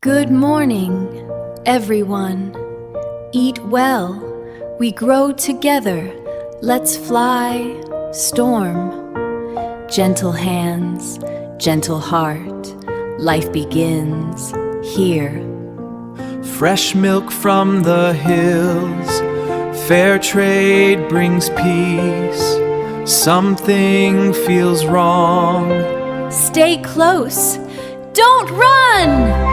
Good morning, everyone. Eat well, we grow together. Let's fly, storm. Gentle hands, gentle heart, life begins here. Fresh milk from the hills, fair trade brings peace. Something feels wrong. Stay close, don't run!